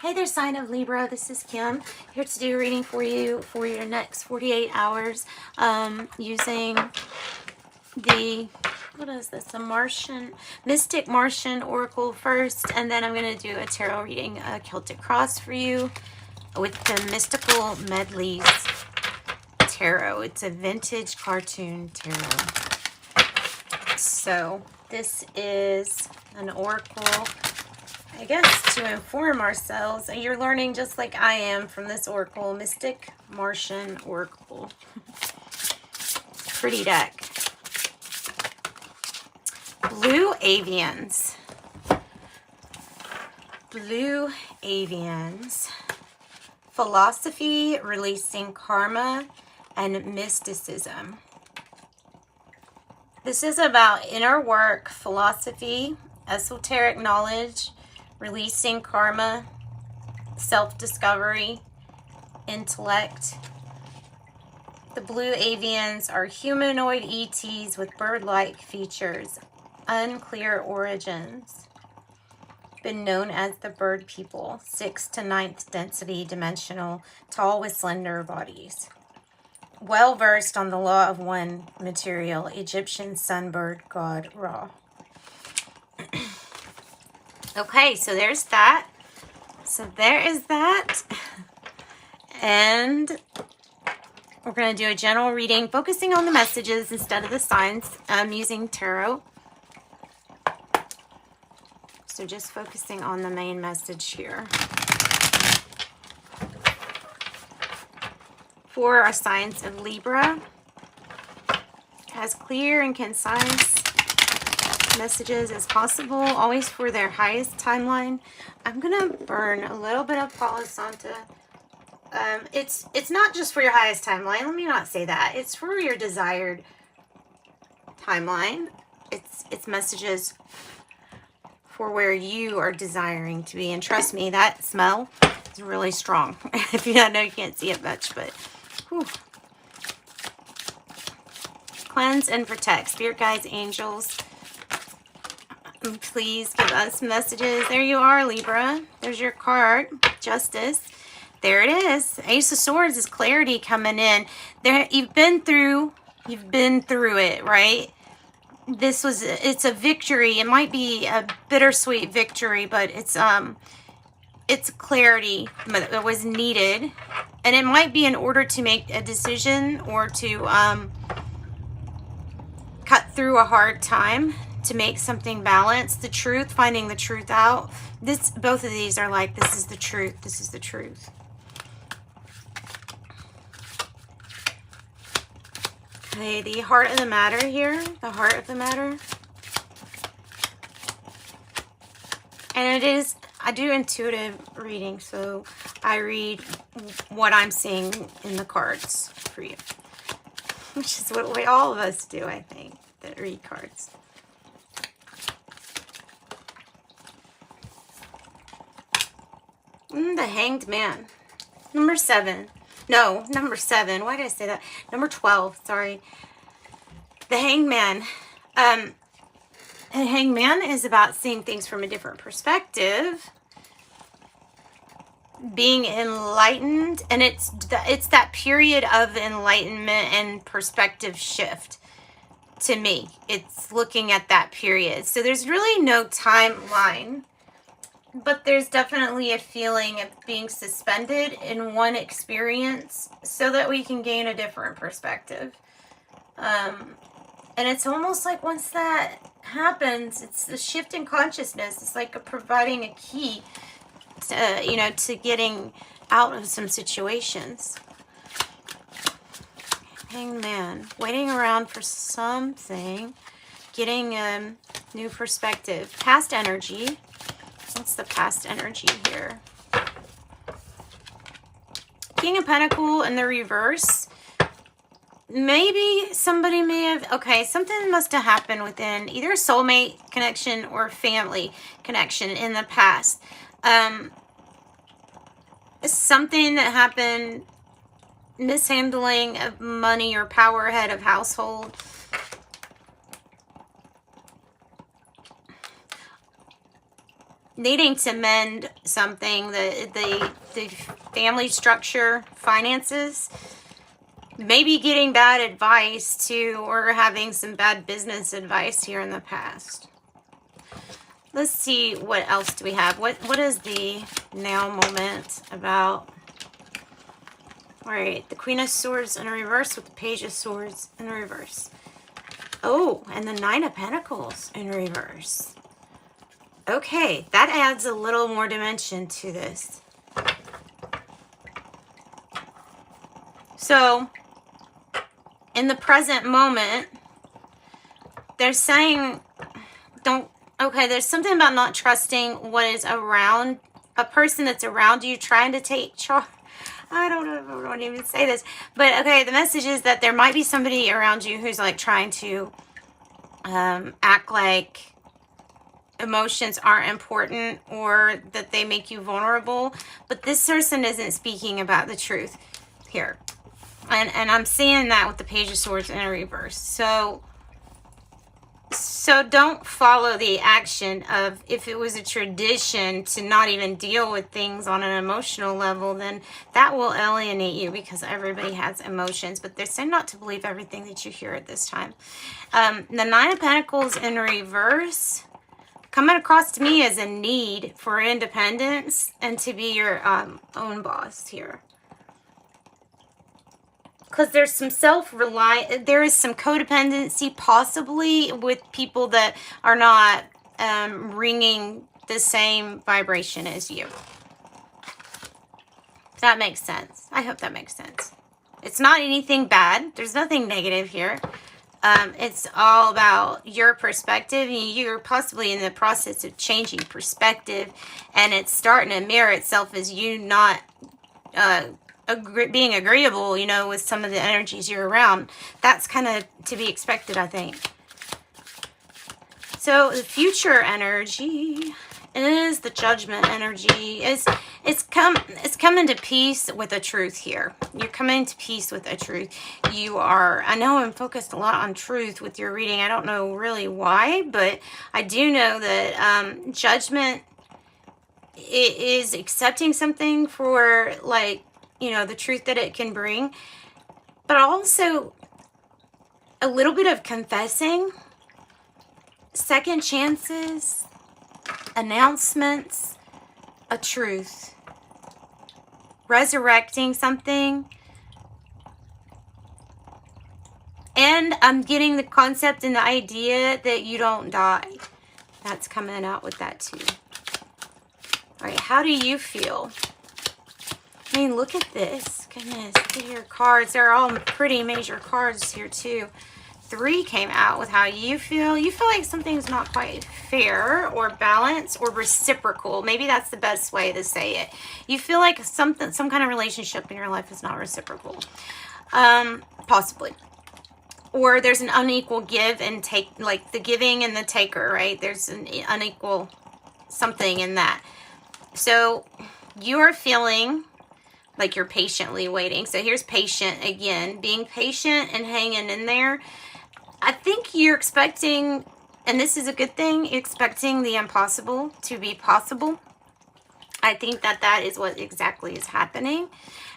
Hey there, sign of Libra. This is Kim here to do a reading for you for your next 48 hours using the, what is this, a Martian, Mystic Martian Oracle first, and then I'm going to do a tarot reading, a Celtic Cross for you with the Mystical Medleys Tarot. It's a vintage cartoon tarot. So this is an oracle, I guess, to inform ourselves. And you're learning just like I am from this oracle, Mystic Martian Oracle. Pretty deck. Blue Avians. Blue Avians. Philosophy, releasing karma, and mysticism. This is about inner work, philosophy, esoteric knowledge, releasing karma, self-discovery, intellect. The blue avians are humanoid ETs with bird-like features, unclear origins. Been known as the bird people, 6th to 9th density dimensional, tall with slender bodies. Well versed on the law of one material, Egyptian sunbird god Ra. Okay, so there's that. So there is that. And we're going to do a general reading, focusing on the messages instead of the signs. I'm using tarot. So just focusing on the main message here. For our signs of Libra, as clear and concise messages as possible, always for their highest timeline. I'm gonna burn a little bit of Palo Santo. It's not just for your highest timeline. Let me not say that. It's for your desired timeline. It's messages for where you are desiring to be. And trust me, that smell is really strong. If you don't know, you can't see it much, but whew. Cleanse and protect. Spirit guides, angels, please give us messages. There you are, Libra. There's your card, Justice. There it is. Ace of Swords is clarity coming in. There, you've been through it, right? It's a victory. It might be a bittersweet victory, but it's clarity that was needed. And it might be in order to make a decision or to cut through a hard time, to make something balanced. The truth, finding the truth out. Both of these are like, this is the truth. This is the truth. Okay, the heart of the matter here. The heart of the matter. And it is, I do intuitive reading, so I read what I'm seeing in the cards for you. Which is what all of us do, I think, that read cards. The Hanged Man. Number 7. No, number 7. Why did I say that? Number 12, sorry. The Hanged Man. The Hanged Man is about seeing things from a different perspective. Being enlightened. And it's that period of enlightenment and perspective shift. To me, it's looking at that period. So there's really no timeline. But there's definitely a feeling of being suspended in one experience so that we can gain a different perspective. And it's almost like once that happens, it's the shift in consciousness. It's like providing a key to, to getting out of some situations. Hanged Man, waiting around for something, getting a new perspective. Past energy. What's the past energy here? King of Pentacles in the reverse. Maybe somebody may have, okay, something must have happened within either a soulmate connection or family connection in the past. Something that happened, mishandling of money or power, head of household. needing to mend something, the family structure, finances, maybe getting bad advice too, or having some bad business advice here in the past. Let's see, what else do we have? What is the now moment about? All right, the Queen of Swords in reverse with the Page of Swords in reverse. Oh, and the Nine of Pentacles in reverse. Okay, that adds a little more dimension to this. So, in the present moment, they're saying, there's something about not trusting what is around, a person that's around you trying to take charge. I don't know if I want to even say this, but okay, the message is that there might be somebody around you who's like trying to act like emotions aren't important, or that they make you vulnerable, but this person isn't speaking about the truth here. And I'm seeing that with the Page of Swords in reverse. So don't follow the action of, if it was a tradition to not even deal with things on an emotional level, then that will alienate you, because everybody has emotions. But they're saying not to believe everything that you hear at this time. The Nine of Pentacles in reverse, coming across to me as a need for independence and to be your own boss here. Because there's some there is some codependency possibly with people that are not ringing the same vibration as you. If that makes sense. I hope that makes sense. It's not anything bad. There's nothing negative here. It's all about your perspective. You're possibly in the process of changing perspective, and it's starting to mirror itself as you not being agreeable, you know, with some of the energies you're around. That's kind of to be expected, I think. So the future energy is the Judgment energy. It's coming to peace with the truth here. You're coming to peace with the truth. You are, I know I'm focused a lot on truth with your reading. I don't know really why, but I do know that Judgment is accepting something for, like, you know, the truth that it can bring, but also a little bit of confessing, second chances, announcements, a truth, resurrecting something. And I'm getting the concept and the idea that you don't die. That's coming out with that too. All right, how do you feel? I mean, look at this. Goodness, look at your cards. They're all pretty major cards here, too. 3 came out with how you feel. You feel like something's not quite fair or balanced or reciprocal. Maybe that's the best way to say it. You feel like some kind of relationship in your life is not reciprocal. Possibly. Or there's an unequal give and take, like the giving and the taker, right? There's an unequal something in that. So you are feeling like you're patiently waiting. So here's patient again, being patient and hanging in there. I think you're expecting, and this is a good thing, expecting the impossible to be possible. I think that is what exactly is happening.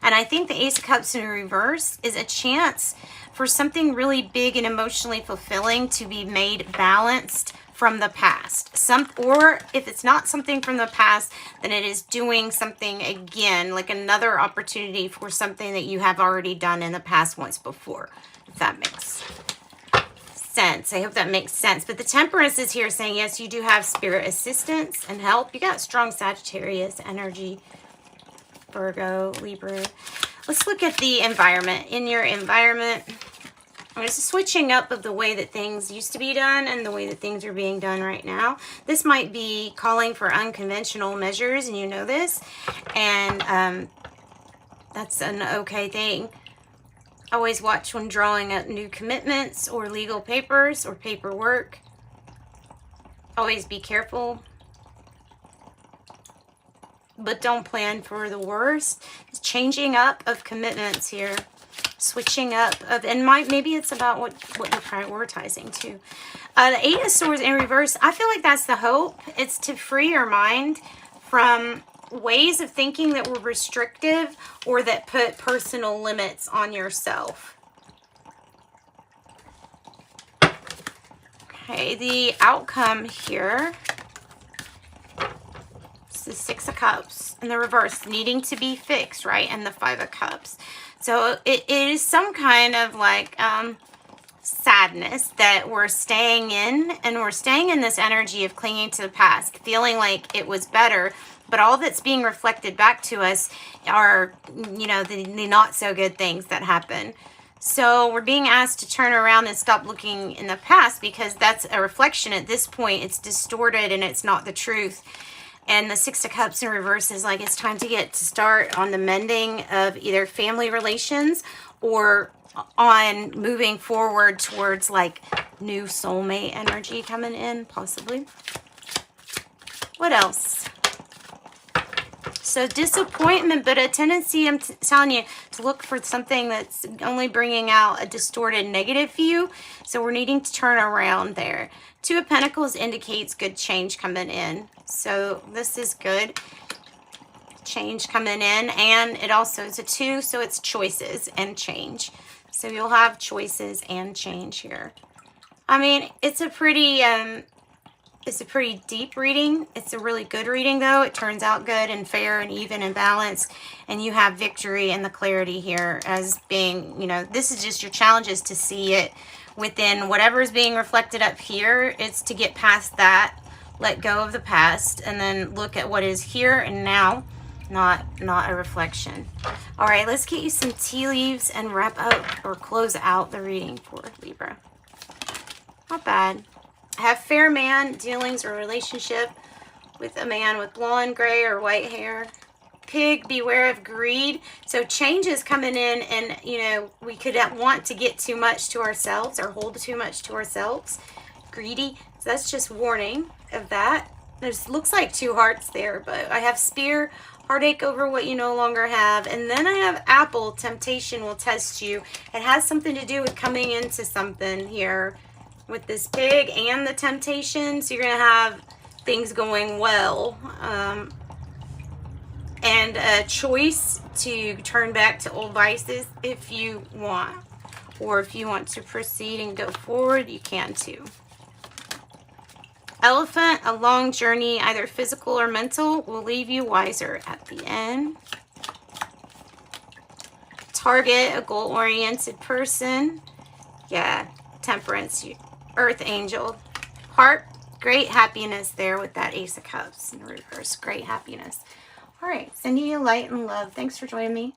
And I think the Ace of Cups in reverse is a chance for something really big and emotionally fulfilling to be made balanced from the past. Or if it's not something from the past, then it is doing something again, like another opportunity for something that you have already done in the past once before, if that makes sense. I hope that makes sense. But the Temperance is here saying, yes, you do have spirit assistance and help. You got strong Sagittarius energy, Virgo, Libra. Let's look at the environment. In your environment, there's a switching up of the way that things used to be done and the way that things are being done right now. This might be calling for unconventional measures, and you know this, and that's an okay thing. Always watch when drawing up new commitments or legal papers or paperwork. Always be careful, but don't plan for the worst. It's changing up of commitments here. switching up of, and maybe it's about what you're prioritizing too. The Eight of Swords in reverse, I feel like that's the hope. It's to free your mind from ways of thinking that were restrictive or that put personal limits on yourself. Okay, the outcome here is the Six of Cups in the reverse, needing to be fixed, right? And the Five of Cups. So it is some kind of like sadness that we're staying in, and we're staying in this energy of clinging to the past, feeling like it was better, but all that's being reflected back to us are, you know, the not so good things that happen. So we're being asked to turn around and stop looking in the past, because that's a reflection at this point. It's distorted and it's not the truth. And the Six of Cups in reverse is like, it's time to get to start on the mending of either family relations or on moving forward towards like new soulmate energy coming in, possibly. What else? So disappointment, but a tendency, I'm telling you, to look for something that's only bringing out a distorted negative view. So we're needing to turn around there. Two of Pentacles indicates good change coming in. So this is good. Change coming in. And it also is a 2, so it's choices and change. So you'll have choices and change here. I mean, it's a pretty deep reading. It's a really good reading, though. It turns out good and fair and even and balanced. And you have victory and the clarity here as being, you know, this is just your challenges to see it within whatever is being reflected up here. It's to get past that, let go of the past, and then look at what is here and now, not a reflection. All right, let's get you some tea leaves and wrap up or close out the reading for Libra. Not bad. Have fair man dealings or relationship with a man with blonde, gray, or white hair. Pig, beware of greed. So change is coming in, and you know, we could want to get too much to ourselves or hold too much to ourselves. Greedy. So that's just warning of that. There's looks like 2 hearts there, but I have spear, heartache over what you no longer have, and then I have apple, temptation will test you. It has something to do with coming into something here with this pig and the temptation. So you're going to have things going well. And a choice to turn back to old vices if you want. Or if you want to proceed and go forward, you can too. Elephant, a long journey, either physical or mental, will leave you wiser at the end. Target, a goal-oriented person. Yeah, temperance, earth angel. Heart, great happiness there with that Ace of Cups in the reverse. Great happiness. All right, sending you light and love. Thanks for joining me.